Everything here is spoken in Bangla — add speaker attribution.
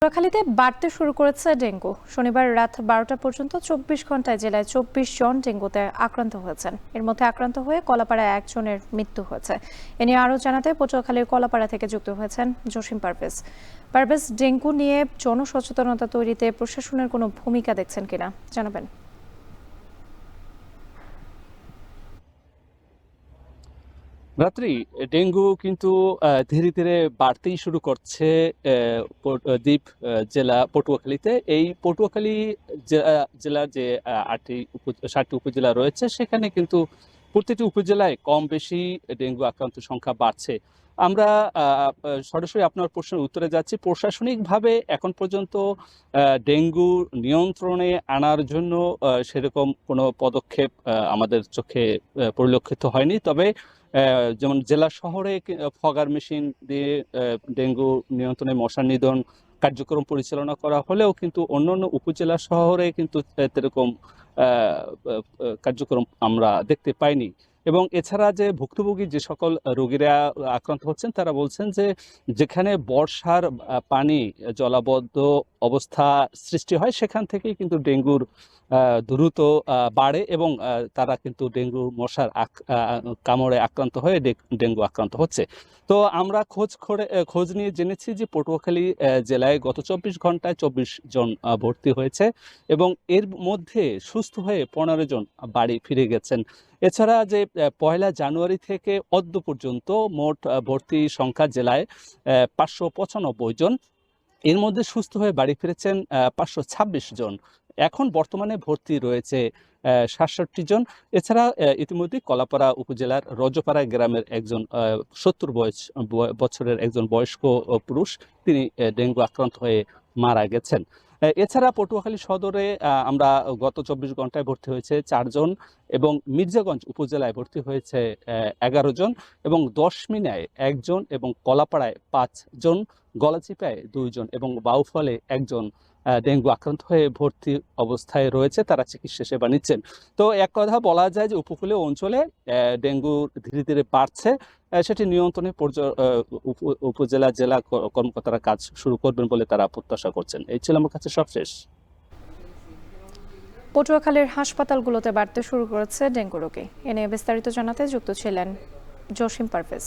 Speaker 1: পটুয়াখালীতে বাড়তে শুরু করেছে ডেঙ্গু। শনিবার রাত 12টা পর্যন্ত 24 ঘন্টায় জেলায় 24 জন ডেঙ্গুতে আক্রান্ত হয়েছেন। এর মধ্যে আক্রান্ত হয়ে কলাপাড়ায় একজনের মৃত্যু হয়েছে। এ নিয়ে আরও জানাতে পটুয়াখালীর কলাপাড়া থেকে যুক্ত হয়েছেন জসিম পারভেজ। পারভেজ, ডেঙ্গু নিয়ে জনসচেতনতা তৈরিতে প্রশাসনের কোনো ভূমিকা দেখছেন কিনা জানাবেন।
Speaker 2: রাত্রি ডেঙ্গু কিন্তু ধীরে ধীরে বাড়তেই শুরু করছে দ্বীপ জেলা পটুয়াখালীতে। এই পটুয়াখালী জেলার যে 7টি উপজেলা রয়েছে সেখানে কিন্তু প্রতিটি উপজেলায় কম বেশি ডেঙ্গু আক্রান্ত সংখ্যা বাড়ছে। আমরা সরাসরি আপনার প্রশ্নের উত্তরে যাচ্ছি। প্রশাসনিকভাবে এখন পর্যন্ত ডেঙ্গু নিয়ন্ত্রণে আনার জন্য সেরকম কোনো পদক্ষেপ আমাদের চোখে পরিলক্ষিত হয়নি। তবে যেমন জেলা শহরে ফগার মেশিন দিয়ে ডেঙ্গু নিয়ন্ত্রণে মশা নিধন কার্যক্রম পরিচালনা করা হলেও কিন্তু অন্যান্য উপজেলা শহরে কিন্তু এরকম কার্যক্রম আমরা দেখতে পাইনি। এবং এছাড়া যে ভুক্তভোগী যে সকল রোগীরা আক্রান্ত হচ্ছেন তারা বলছেন যে যেখানে বর্ষার পানি জলাবদ্ধ অবস্থা সৃষ্টি হয় সেখান থেকেই কিন্তু ডেঙ্গুর দ্রুত বাড়ে এবং তারা কিন্তু ডেঙ্গু মশার কামড়ে আক্রান্ত হয়ে ডেঙ্গু আক্রান্ত হচ্ছে। তো আমরা খোঁজ নিয়ে জেনেছি যে পটুয়াখালী জেলায় গত 24 ঘন্টায় 24 জন ভর্তি হয়েছে এবং এর মধ্যে সুস্থ হয়ে 15 জন বাড়ি ফিরে গেছেন। এছাড়া যে 1 জানুয়ারি থেকে অদ্য পর্যন্ত মোট ভর্তি সংখ্যা জেলায় 595 জন। এর মধ্যে সুস্থ হয়ে বাড়ি ফিরেছেন 526 জন। এখন বর্তমানে ভর্তি রয়েছে 67 জন। এছাড়া ইতিমধ্যে কলাপাড়া উপজেলার রজপাড়া গ্রামের একজন 70 বছরের একজন বয়স্ক পুরুষ, তিনি ডেঙ্গু আক্রান্ত হয়ে মারা গেছেন। এছাড়া পটুয়াখালী সদরে আমরা গত 24 ঘন্টায় ভর্তি হয়েছে 4 জন এবং মির্জাগঞ্জ উপজেলায় ভর্তি হয়েছে 11 জন এবং 10 মিনায় 1 জন এবং কলাপাড়ায় 5 জন, গলাচিপায় 2 জন এবং বাউফলে 1 জন ডেঙ্গু আক্রান্ত হয়ে ভর্তি অবস্থায় রয়েছে, তারা চিকিৎসা সেবা নিচ্ছেন। তো এক কথা বলা যায় যে উপকূলীয় অঞ্চলে ডেঙ্গু ধীরে ধীরে বাড়ছে, সেটি নিয়ন্ত্রণে উপজেলা জেলা কর্মকর্তারা কাজ শুরু করবেন বলে তারা প্রত্যাশা করছেন। এই ছিল আমার কাছে সবশেষ।
Speaker 1: পটুয়াখালীর হাসপাতালগুলোতে বাড়তে শুরু করেছে ডেঙ্গু রোগী। এ নিয়ে বিস্তারিত জানাতে যুক্ত ছিলেন জসিম পারভেজ।